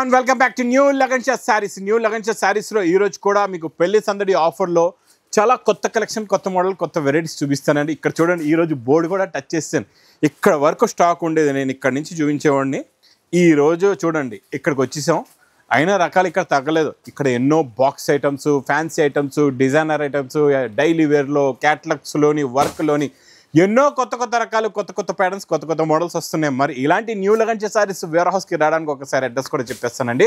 everyone, welcome back to New Lagansha Sarees. New Lagansha Sarees లో ఈ రోజు కూడా మీకు పెళ్లి సందడి ఆఫర్ లో చాలా కొత్త కలెక్షన్, కొత్త మోడల్, కొత్త వెరైటీస్ చూపిస్తానండి. ఇక్కడ చూడండి, ఈ రోజు బోర్డు కూడా టచ్ చేస్తాను. ఇక్కడ వరకు స్టాక్ ఉండేది, నేను ఇక్కడ నుంచి చూపించేవాడిని. ఈ రోజు చూడండి ఇక్కడికి వచ్చేసాం. అయినా రకాలు ఇక్కడ తగ్గలేదు. ఇక్కడ ఎన్నో box items, fancy items, designer items, daily వేర్లో, క్యాటలాగ్స్లోని, వర్క్లోని ఎన్నో కొత్త కొత్త రకాలు, కొత్త కొత్త ప్యాటర్న్స్, కొత్త కొత్త మోడల్స్ వస్తున్నాయి. మరి ఇలాంటి న్యూ లగంచే సారీస్ వేర్ హౌస్కి రావడానికి ఒకసారి అడ్రస్ కూడా చెప్పేస్తానండి.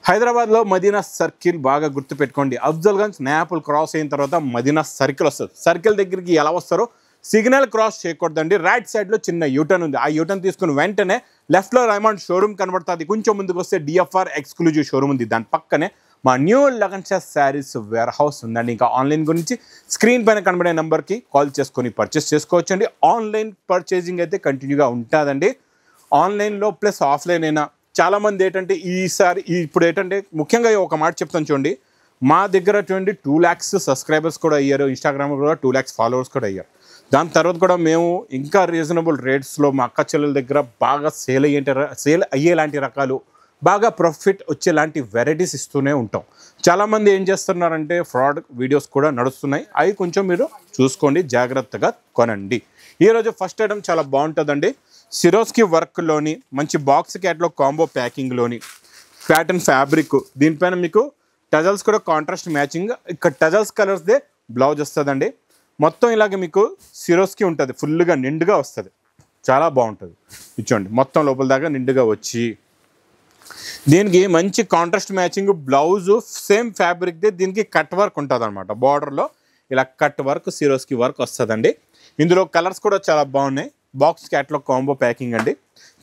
హైదరాబాద్లో మదీనా సర్కిల్ బాగా గుర్తుపెట్టుకోండి. అఫ్జల్గంజ్ నేపుల్ క్రాస్ అయిన తర్వాత మదీనా సర్కిల్ వస్తుంది. సర్కిల్ దగ్గరికి ఎలా వస్తారో సిగ్నల్ క్రాస్ చేయకూడదండి. రైట్ సైడ్లో చిన్న యూటర్న్ ఉంది. ఆ యూటర్న్ తీసుకుని వెంటనే లెఫ్ట్లో రైమండ్ షోరూమ్ కనబడుతుంది. కొంచెం ముందుకు వస్తే డిఎఫ్ఆర్ ఎక్స్క్లూజివ్ షోరూమ్ ఉంది. దాని పక్కనే మా new Lagansha saris warehouse ఉందండి. ఇంకా ఆన్లైన్ గురించి స్క్రీన్ పైన కనబడే నెంబర్కి కాల్ చేసుకొని పర్చేస్ చేసుకోవచ్చండి. ఆన్లైన్ పర్చేజింగ్ అయితే కంటిన్యూగా ఉంటుందండి. ఆన్లైన్లో ప్లస్ ఆఫ్లైన్ అయినా చాలామంది ఏంటంటే ఈసారి ఇప్పుడు ఏంటంటే ముఖ్యంగా ఒక మాట చెప్తాను చూడండి. మా దగ్గర 2 lakhs సబ్స్క్రైబర్స్ కూడా అయ్యారు. ఇన్స్టాగ్రామ్ కూడా 2 lakhs ఫాలోవర్స్ కూడా అయ్యారు. దాని తర్వాత కూడా మేము ఇంకా రీజనబుల్ రేట్స్లో మా అక్క చెల్లెల దగ్గర బాగా సేల్ అయ్యేలాంటి రకాలు, బాగా ప్రాఫిట్ వచ్చేలాంటి వెరైటీస్ ఇస్తూనే ఉంటాం. చాలామంది ఏం చేస్తున్నారంటే ఫ్రాడ్ వీడియోస్ కూడా నడుస్తున్నాయి. అవి కొంచెం మీరు చూసుకోండి, జాగ్రత్తగా కొనండి. ఈరోజు ఫస్ట్ ఐటమ్ చాలా బాగుంటుందండి. సిరోస్కి వర్క్లోని మంచి బాక్స్ క్యాట్లాగ్ కాంబో ప్యాకింగ్లోని ప్యాటర్న్ ఫ్యాబ్రిక్, దీనిపైన మీకు టజల్స్ కూడా కాంట్రాస్ట్ మ్యాచింగ్. ఇక్కడ టజల్స్ కలర్స్దే బ్లౌజ్ వస్తుందండి. మొత్తం ఇలాగ మీకు సిరోస్కి ఉంటుంది, ఫుల్గా నిండుగా వస్తుంది. చాలా బాగుంటుంది. ఇచ్చోండి మొత్తం లోపల దాకా నిండుగా వచ్చి దీనికి మంచి కాంట్రాస్ట్ మ్యాచింగ్ బ్లౌజ్, సేమ్ ఫ్యాబ్రిక్దే దీనికి కట్ వర్క్ ఉంటుంది అనమాట. బార్డర్లో ఇలా కట్ వర్క్, సిరోస్కి వర్క్ వస్తుందండి. ఇందులో కలర్స్ కూడా చాలా బాగున్నాయి. బాక్స్ క్యాట్లాగ్ కాంబో ప్యాకింగ్ అండి.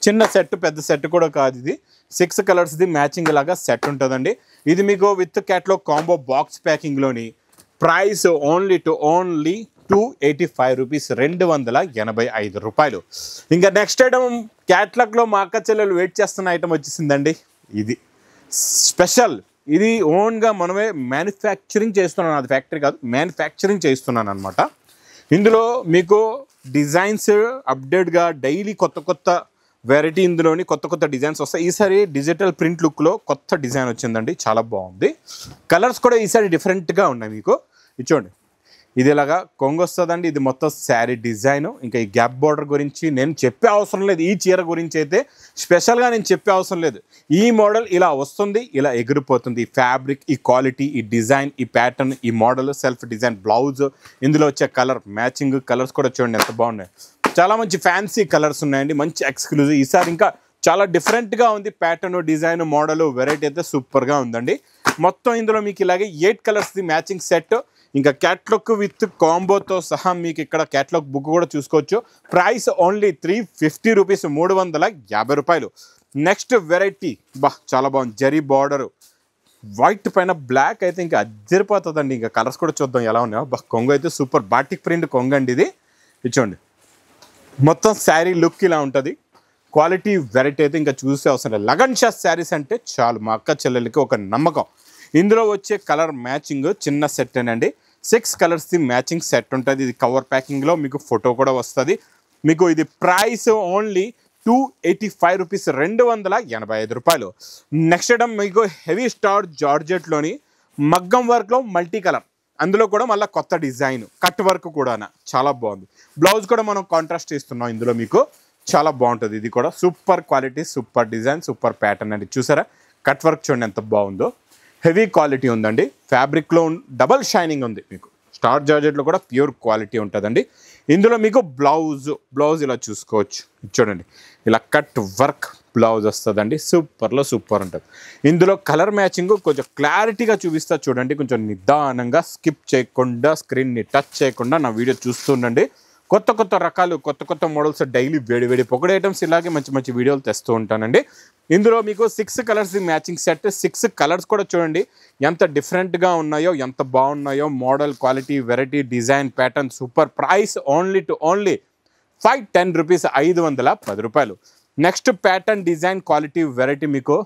చిన్న సెట్, పెద్ద సెట్ కూడా కాదు ఇది. 6 కలర్స్ది మ్యాచింగ్ లాగా సెట్ ఉంటుందండి. ఇది మీకు విత్ క్యాట్లాగ్ కాంబో బాక్స్ ప్యాకింగ్లోని ప్రైస్ ఓన్లీ 285 రూపీస్, 285 రూపాయలు. ఇంకా నెక్స్ట్ ఐటమ్ క్యాట్లాగ్లో మా అక్క చెల్లెలు వెయిట్ చేస్తున్న ఐటమ్ వచ్చేసిందండి. ఇది స్పెషల్. ఇది ఓన్గా మనమే మ్యానుఫ్యాక్చరింగ్ చేస్తున్నాను. అది ఫ్యాక్టరీ కాదు, మ్యానుఫ్యాక్చరింగ్ చేస్తున్నాను అనమాట. ఇందులో మీకు డిజైన్స్ అప్డేట్గా డైలీ కొత్త కొత్త వెరైటీ, ఇందులోని కొత్త కొత్త డిజైన్స్ వస్తాయి. ఈసారి డిజిటల్ ప్రింట్ లుక్లో కొత్త డిజైన్ వచ్చిందండి, చాలా బాగుంది. కలర్స్ కూడా ఈసారి డిఫరెంట్గా ఉన్నాయి. మీకు ఇచ్చోండి, ఇది ఇలాగా కొంగు వస్తుందండి. ఇది మొత్తం శారీ డిజైన్. ఇంకా ఈ గ్యాప్ బార్డర్ గురించి నేను చెప్పే అవసరం లేదు. ఈ చీర గురించి అయితే స్పెషల్గా నేను చెప్పే అవసరం లేదు. ఈ మోడల్ ఇలా వస్తుంది, ఇలా ఎగిరిపోతుంది. ఈ ఫ్యాబ్రిక్, ఈ క్వాలిటీ, ఈ డిజైన్, ఈ ప్యాటర్న్, ఈ మోడల్, సెల్ఫ్ డిజైన్ బ్లౌజ్, ఇందులో వచ్చే కలర్ మ్యాచింగ్, కలర్స్ కూడా చూడండి ఎంత బాగున్నాయి. చాలా మంచి ఫ్యాన్సీ కలర్స్ ఉన్నాయండి, మంచి ఎక్స్క్లూజివ్. ఈసారి ఇంకా చాలా డిఫరెంట్గా ఉంది. ప్యాటర్న్, డిజైన్, మోడల్, వెరైటీ అయితే సూపర్గా ఉందండి. మొత్తం ఇందులో మీకు ఇలాగే 8 కలర్స్ది మ్యాచింగ్ సెట్. ఇంకా క్యాట్లాగ్ విత్ కాంబోతో సహా మీకు ఇక్కడ క్యాట్లాగ్ బుక్ కూడా చూసుకోవచ్చు. ప్రైస్ ఓన్లీ 350 రూపీస్, 350 రూపాయలు. నెక్స్ట్ వెరైటీ చాలా బాగుంది. జరీ బార్డరు, వైట్ పైన బ్లాక్ అయితే ఇంకా అద్దరిపోతుందండి. ఇంకా కలర్స్ కూడా చూద్దాం ఎలా ఉన్నాయో. కొంగు అయితే సూపర్ బాటిక్ ప్రింట్ కొంగు అండి ఇది. ఇచ్చోండి మొత్తం శారీ లుక్ ఇలా ఉంటుంది. క్వాలిటీ వెరైటీ అయితే ఇంకా చూసే అవసరం లేదు. లగన్షా శారీస్ అంటే చాలు మా అక్క చెల్లెలకి ఒక నమ్మకం. ఇందులో వచ్చే కలర్ మ్యాచింగ్ చిన్న సెట్ అండి. 6 కలర్స్ది మ్యాచింగ్ సెట్ ఉంటుంది. ఇది కవర్ ప్యాకింగ్లో మీకు ఫోటో కూడా వస్తుంది. మీకు ఇది ప్రైస్ ఓన్లీ 285 రూపీస్, 285 రూపాయలు. నెక్స్ట్ ఐటమ్ మీకు హెవీ స్టార్ జార్జెట్లోని మగ్గం వర్క్లో మల్టీ కలర్, అందులో కూడా మళ్ళీ కొత్త డిజైన్, కట్ వర్క్ కూడా చాలా బాగుంది. బ్లౌజ్ కూడా మనం కాంట్రాస్ట్ ఇస్తున్నాం. ఇందులో మీకు చాలా బాగుంటుంది. ఇది కూడా super quality, super design, super pattern అండి. చూసారా కట్ వర్క్ చూడండి ఎంత బాగుందో. హెవీ క్వాలిటీ ఉందండి. ఫ్యాబ్రిక్లో డబల్ షైనింగ్ ఉంది. మీకు స్టార్ జార్జెట్లో కూడా ప్యూర్ క్వాలిటీ ఉంటుందండి. ఇందులో మీకు బ్లౌజ్ ఇలా చూసుకోవచ్చు. చూడండి ఇలా కట్ వర్క్ బ్లౌజ్ వస్తుందండి. సూపర్లో సూపర్ ఉంటుంది. ఇందులో కలర్ మ్యాచింగ్ కొంచెం క్లారిటీగా చూపిస్తా చూడండి. కొంచెం నిదానంగా స్కిప్ చేయకుండా, స్క్రీన్ని టచ్ చేయకుండా నా వీడియో చూస్తుండండి. కొత్త కొత్త రకాలు, కొత్త కొత్త మోడల్స్ డైలీ వేడి పొగడి ఐటమ్స్ ఇలాగే మంచి మంచి వీడియోలు తెస్తూ ఉంటానండి. ఇందులో మీకు 6 కలర్స్ మ్యాచింగ్ సెట్. 6 కలర్స్ కూడా చూడండి ఎంత డిఫరెంట్గా ఉన్నాయో, ఎంత బాగున్నాయో. Model, quality, variety, design, pattern super. Price only 510 rupees, 510 రూపాయలు. Next pattern, design, quality, variety మీకు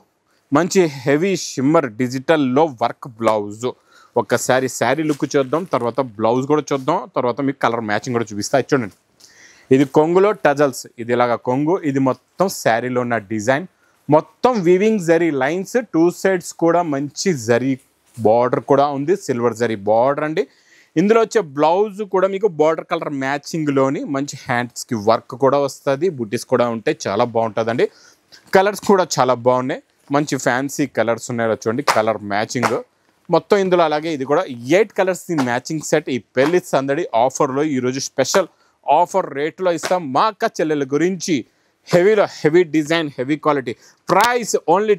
మంచి హెవీ షిమ్మర్ డిజిటల్లో వర్క్ బ్లౌజ్. ఒక్కసారి శారీ లుక్ చూద్దాం, తర్వాత బ్లౌజ్ కూడా చూద్దాం, తర్వాత మీకు కలర్ మ్యాచింగ్ కూడా చూపిస్తా. చూడండి ఇది కొంగులో టజల్స్, ఇది ఇలాగా కొంగు, ఇది మొత్తం శారీలో ఉన్న డిజైన్. మొత్తం వీవింగ్ జరీ లైన్స్, 2 సైడ్స్ కూడా మంచి జరీ బార్డర్ కూడా ఉంది, సిల్వర్ జరీ బార్డర్ అండి. ఇందులో వచ్చే బ్లౌజ్ కూడా మీకు బార్డర్ కలర్ మ్యాచింగ్లోని మంచి హ్యాండ్స్కి వర్క్ కూడా వస్తుంది, బుట్టీస్ కూడా ఉంటాయి, చాలా బాగుంటుందండి. కలర్స్ కూడా చాలా బాగున్నాయి, మంచి ఫ్యాన్సీ కలర్స్ ఉన్నాయి చూడండి, కలర్ మ్యాచింగ్ మొత్తం ఇందులో. అలాగే ఇది కూడా 8 కలర్స్ మ్యాచింగ్ సెట్. ఈ పెళ్లి సందడి ఆఫర్లో ఈరోజు స్పెషల్ ఆఫర్ రేట్లో ఇస్తాం. మా అక్క చెల్లెల గురించి హెవీలో heavy design, heavy quality, price only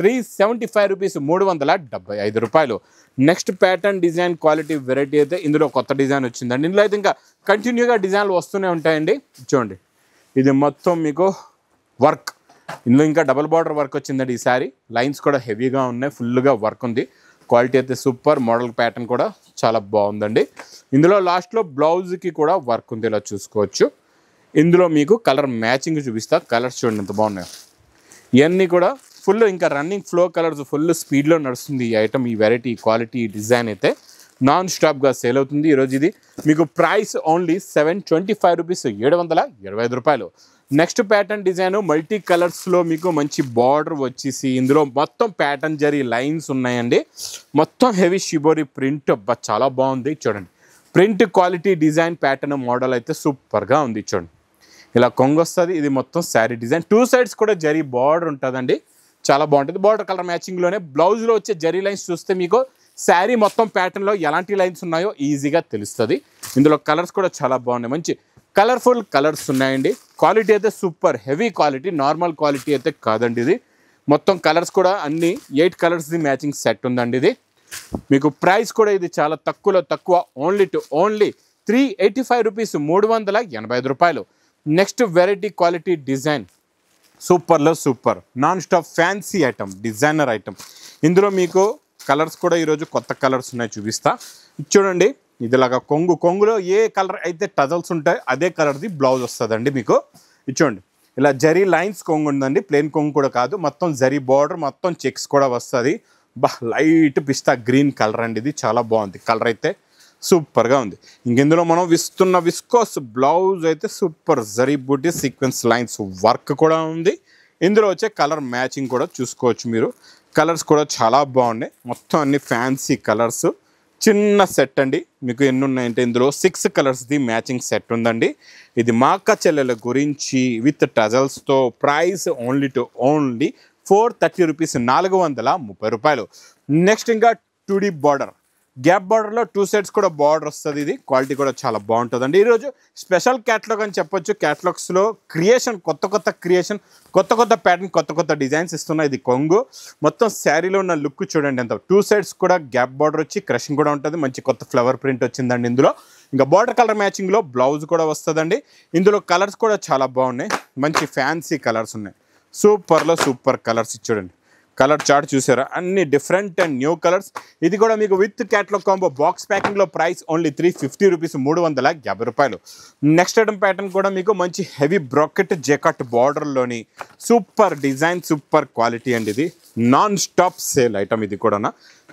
375 rupees, 375 రూపాయలు. Next pattern design quality variety అయితే ఇందులో కొత్త డిజైన్ వచ్చిందండి. ఇందులో అయితే ఇంకా కంటిన్యూగా డిజైన్లు వస్తూనే ఉంటాయండి. చూడండి ఇది మొత్తం మీకు వర్క్, ఇందులో ఇంకా డబుల్ బార్డర్ వర్క్ వచ్చిందండి. ఈసారి లైన్స్ కూడా హెవీగా ఉన్నాయి, ఫుల్గా వర్క్ ఉంది. క్వాలిటీ అయితే సూపర్, మోడల్ ప్యాటర్న్ కూడా చాలా బాగుందండి. ఇందులో లాస్ట్లో బ్లౌజ్కి కూడా వర్క్ ఉంది, ఇలా చూసుకోవచ్చు. ఇందులో మీకు కలర్ మ్యాచింగ్ చూపిస్తా, కలర్స్ చూడండి ఎంత బాగున్నాయి. ఇవన్నీ కూడా ఫుల్ ఇంకా రన్నింగ్ ఫ్లో కలర్స్, ఫుల్ స్పీడ్లో నడుస్తుంది ఈ ఐటమ్, ఈ వెరైటీ, క్వాలిటీ, ఈ డిజైన్ అయితే నాన్ స్టాప్గా సేల్ అవుతుంది. ఈరోజు ఇది మీకు ప్రైస్ ఓన్లీ 725 రూపీస్, 725 రూపాయలు. నెక్స్ట్ ప్యాటర్న్ డిజైన్ మల్టీ కలర్స్లో మీకు మంచి బార్డర్ వచ్చేసి ఇందులో మొత్తం ప్యాటర్న్ జరీ లైన్స్ ఉన్నాయండి. మొత్తం హెవీ షిబోరి ప్రింట్, చాలా బాగుంది చూడండి. Print quality, design, pattern, model అయితే సూపర్గా ఉంది చూడండి. ఇలా కొంగు వస్తుంది, ఇది మొత్తం శారీ డిజైన్, 2 సైడ్స్ కూడా జరీ బార్డర్ ఉంటుందండి, చాలా బాగుంటుంది. బార్డర్ కలర్ మ్యాచింగ్లోనే బ్లౌజ్లో వచ్చే జరీ లైన్స్ చూస్తే మీకు శారీ మొత్తం ప్యాటర్న్లో ఎలాంటి లైన్స్ ఉన్నాయో ఈజీగా తెలుస్తుంది. ఇందులో కలర్స్ కూడా చాలా బాగున్నాయి, మంచి కలర్ఫుల్ కలర్స్ ఉన్నాయండి. క్వాలిటీ అయితే super heavy quality, normal quality అయితే కాదండి. ఇది మొత్తం కలర్స్ కూడా అన్ని 8 కలర్స్ది మ్యాచింగ్ సెట్ ఉందండి. ఇది మీకు ప్రైస్ కూడా ఇది చాలా తక్కువలో తక్కువ, ఓన్లీ 385 రూపీస్, 385 రూపాయలు. నెక్స్ట్ వెరైటీ క్వాలిటీ డిజైన్, సూపర్లో super, non stop fancy item, designer item. ఇందులో మీకు కలర్స్ కూడా ఈరోజు కొత్త కలర్స్ ఉన్నాయి, చూపిస్తా చూడండి. ఇదిలాగా కొంగులో ఏ కలర్ అయితే టజల్స్ ఉంటాయో అదే కలర్ది బ్లౌజ్ వస్తుందండి మీకు. ఇది చూడండి, ఇలా జరీ లైన్స్ కొంగు ఉందండి, ప్లెయిన్ కొంగు కూడా కాదు, మొత్తం జరీ బార్డర్, మొత్తం చెక్స్ కూడా వస్తుంది. లైట్ పిస్తా గ్రీన్ కలర్ అండి, ఇది చాలా బాగుంది, కలర్ అయితే సూపర్గా ఉంది. ఇందులో మనం ఇస్తున్న విస్కోస్ బ్లౌజ్ అయితే సూపర్, జరీ బూటీ సీక్వెన్స్ లైన్స్ వర్క్ కూడా ఉంది. ఇందులో వచ్చే కలర్ మ్యాచింగ్ కూడా చూసుకోవచ్చు మీరు, కలర్స్ కూడా చాలా బాగున్నాయి. మొత్తం అన్ని ఫ్యాన్సీ కలర్స్, చిన్న సెట్ అండి. మీకు ఎన్ని ఉన్నాయంటే ఇందులో 6 కలర్స్ది మ్యాచింగ్ సెట్ ఉందండి. ఇది మా అక్క చెల్లెల గురించి విత్ టజల్స్తో, ప్రైస్ ఓన్లీ 430 రూపీస్, 430 రూపాయలు. నెక్స్ట్ ఇంకా 2D బార్డర్, గ్యాప్ బార్డర్లో 2 సైడ్స్ కూడా బార్డర్ వస్తుంది. ఇది క్వాలిటీ కూడా చాలా బాగుంటుందండి. ఈరోజు స్పెషల్ క్యాటలాగ్ అని చెప్పొచ్చు. క్యాటలాగ్స్లో క్రియేషన్, కొత్త క్రియేషన్, కొత్త ప్యాటర్న్, కొత్త డిజైన్స్ ఇస్తున్నాయి. ఇది కొంగు మొత్తం శారీలో ఉన్న లుక్ చూడండి ఎంత, 2 సైడ్స్ కూడా గ్యాప్ బార్డర్ వచ్చి క్రషింగ్ కూడా ఉంటుంది, మంచి కొత్త ఫ్లవర్ ప్రింట్ వచ్చిందండి. ఇందులో ఇంకా బార్డర్ కలర్ మ్యాచింగ్లో బ్లౌజ్ కూడా వస్తుందండి. ఇందులో కలర్స్ కూడా చాలా బాగున్నాయి, మంచి ఫ్యాన్సీ కలర్స్ ఉన్నాయి, సూపర్లో సూపర్ కలర్స్. చూడండి కలర్ చార్ట్ చూసారా, అన్ని డిఫరెంట్ అండ్ న్యూ కలర్స్. ఇది కూడా మీకు విత్ క్యాటలాగ్ కాంబో బాక్స్ ప్యాకింగ్లో ప్రైస్ ఓన్లీ 350 రూపీస్, 350 రూపాయలు. నెక్స్ట్ ఐటమ్ ప్యాటర్న్ కూడా మీకు మంచి హెవీ బ్రాకెట్ జెకట్ బార్డర్లోని సూపర్ డిజైన్, సూపర్ క్వాలిటీ అండి. ఇది నాన్ స్టాప్ సేల్ ఐటమ్, ఇది కూడా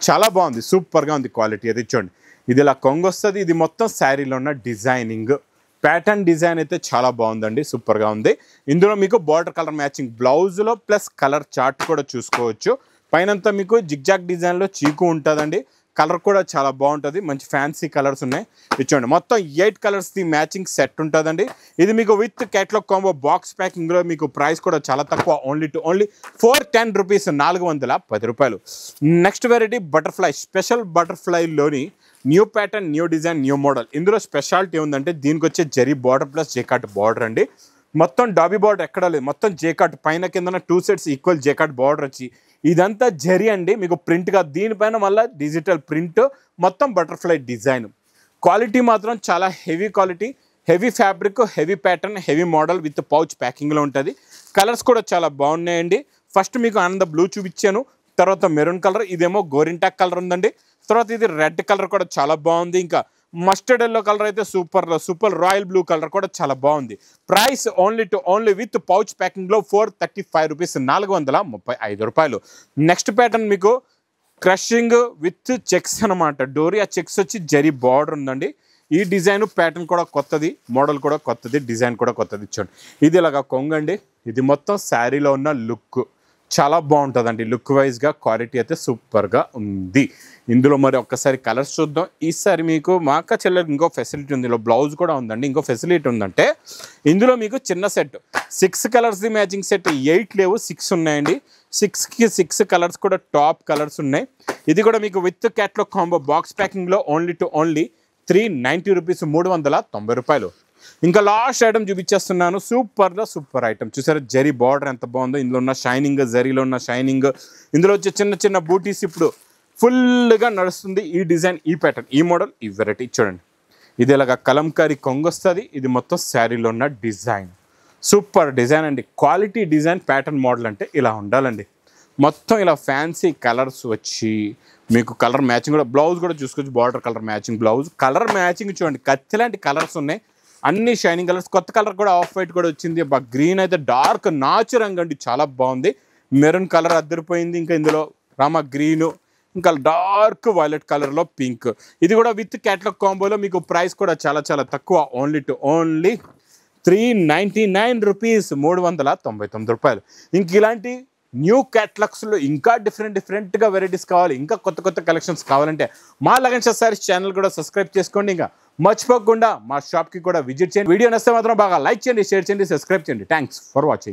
చాలా బాగుంది, సూపర్గా ఉంది క్వాలిటీ. అది చూడండి, ఇది ఇలా కొంగు వస్తుంది. ఇది మొత్తం శారీలో ఉన్న డిజైనింగ్ ప్యాటర్న్ డిజైన్ అయితే చాలా బాగుందండి, సూపర్గా ఉంది. ఇందులో మీకు బార్డర్ కలర్ మ్యాచింగ్ బ్లౌజ్లో ప్లస్ కలర్ చార్ట్ కూడా చూసుకోవచ్చు. పైనంతా మీకు జిగ్జాగ్ డిజైన్లో చీకు ఉంటుందండి, కలర్ కూడా చాలా బాగుంటుంది, మంచి ఫ్యాన్సీ కలర్స్ ఉన్నాయి. ఇచ్చోండి మొత్తం 8 కలర్స్ది మ్యాచింగ్ సెట్ ఉంటుందండి. ఇది మీకు విత్ క్యాటలాగ్ కాంబో బాక్స్ ప్యాకింగ్లో మీకు ప్రైస్ కూడా చాలా తక్కువ, ఓన్లీ 410 రూపీస్, 410 రూపాయలు. నెక్స్ట్ వెరైటీ బటర్ఫ్లై, స్పెషల్ బటర్ఫ్లైలోని new pattern, new design, new model. ఇందులో స్పెషాలిటీ ఉందంటే దీనికి వచ్చే జరీ బార్డర్ ప్లస్ జేకాట్ బార్డర్ అండి. మొత్తం డాబీ బార్డర్ ఎక్కడా లేదు, మొత్తం జేకాట్, పైన కింద 2 సైడ్స్ ఈక్వల్ జేకాట్ బార్డర్ వచ్చి ఇదంతా జరీ అండి మీకు ప్రింట్గా. దీనిపైన మళ్ళీ డిజిటల్ ప్రింట్, మొత్తం బటర్ఫ్లై డిజైన్. క్వాలిటీ మాత్రం చాలా heavy quality, heavy fabric, heavy pattern, heavy model with pouch ప్యాకింగ్లో ఉంటుంది. కలర్స్ కూడా చాలా బాగున్నాయండి. ఫస్ట్ మీకు ఆనంద బ్లూ చూపించాను, తర్వాత మెరూన్ కలర్, ఇదేమో గోరింటాక్ కలర్ ఉందండి, తర్వాత ఇది రెడ్ కలర్ కూడా చాలా బాగుంది. ఇంకా మస్టర్డ్ ఎల్లో కలర్ అయితే సూపర్ రాయల్ బ్లూ కలర్ కూడా చాలా బాగుంది. ప్రైస్ ఓన్లీ విత్ పౌచ్ ప్యాకింగ్లో 435 రూపీస్, 435 రూపాయలు. నెక్స్ట్ ప్యాటర్న్ మీకు క్రషింగ్ విత్ చెక్స్ అనమాట, డోరియా చెక్స్ వచ్చి జరీ బార్డర్ ఉందండి. ఈ డిజైన్ ప్యాటర్న్ కూడా కొత్తది, మోడల్ కూడా కొత్తది, డిజైన్ కూడా కొత్తది. చూడండి ఇది ఇలాగా కొంగండి, ఇది మొత్తం శారీలో ఉన్న లుక్ చాలా బాగుంటుందండి. లుక్ వైజ్గా క్వాలిటీ అయితే సూపర్గా ఉంది. ఇందులో మరి ఒక్కసారి కలర్స్ చూద్దాం. ఈసారి మీకు మా అక్క చెల్లెలకు ఇంకో ఫెసిలిటీ ఉంది, ఇందులో బ్లౌజ్ కూడా ఉందండి. ఇంకో ఫెసిలిటీ ఉందంటే ఇందులో మీకు చిన్న సెట్ 6 కలర్స్ది మ్యాచింగ్ సెట్ 8 లేవు, 6 ఉన్నాయండి. 6కి 6 కలర్స్ కూడా టాప్ కలర్స్ ఉన్నాయి. ఇది కూడా మీకు విత్ క్యాట్లాగ్ కాంబో బాక్స్ ప్యాకింగ్లో ఓన్లీ 390 రూపీస్, 390 రూపాయలు. ఇంకా లాస్ట్ ఐటమ్ చూపించేస్తున్నాను. సూపర్ ఐటమ్ చూసారా, జరీ బార్డర్ ఎంత బాగుందో. ఇందులో ఉన్న షైనింగ్, జరీలో ఉన్న షైనింగ్, ఇందులో వచ్చే చిన్న బూటీస్ ఇప్పుడు ఫుల్గా నడుస్తుంది. ఈ డిజైన్, ఈ ప్యాటర్న్, ఈ మోడల్, ఈ వెరైటీ చూడండి. ఇది ఇలాగా కలంకారీ కొంగు వస్తుంది. ఇది మొత్తం శారీలో ఉన్న డిజైన్, సూపర్ డిజైన్ అండి. క్వాలిటీ డిజైన్ ప్యాటర్న్ మోడల్ అంటే ఇలా ఉండాలండి. మొత్తం ఇలా ఫ్యాన్సీ కలర్స్ వచ్చి మీకు కలర్ మ్యాచింగ్ కూడా, బ్లౌజ్ కూడా చూసుకోవచ్చు. Border colour matching blouse, colour matching చూడండి. కత్తి లాంటి కలర్స్ ఉన్నాయి, అన్ని షైనింగ్ కలర్స్. కొత్త కలర్ కూడా ఆఫ్ వైట్ కూడా వచ్చింది. గ్రీన్ అయితే డార్క్ నాచు రంగు అండి, చాలా బాగుంది. మెరూన్ కలర్ అద్దరిపోయింది. ఇంకా ఇందులో రామ గ్రీను, ఇంకా డార్క్ వైలెట్ కలర్లో పింక్. ఇది కూడా విత్ క్యాట్లాగ్ కాంబోలో మీకు ప్రైస్ కూడా చాలా తక్కువ, ఓన్లీ 399 రూపీస్, 399 రూపాయలు. ఇంక ఇలాంటి న్యూ క్యాటలాగ్స్లో ఇంకా డిఫరెంట్గా వెరైటీస్ కావాలి, ఇంకా కొత్త కలెక్షన్స్ కావాలంటే మా లగన్ సారీస్ ఛానల్ కూడా సబ్స్క్రైబ్ చేసుకోండి. ఇంకా మర్చిపోకుండా మా షాప్కి కూడా విజిట్ చేయండి. వీడియో నచ్చితే మాత్రం బాగా లైక్ చేయండి, షేర్ చేయండి, సబ్స్క్రైబ్ చేయండి. Thanks for watching.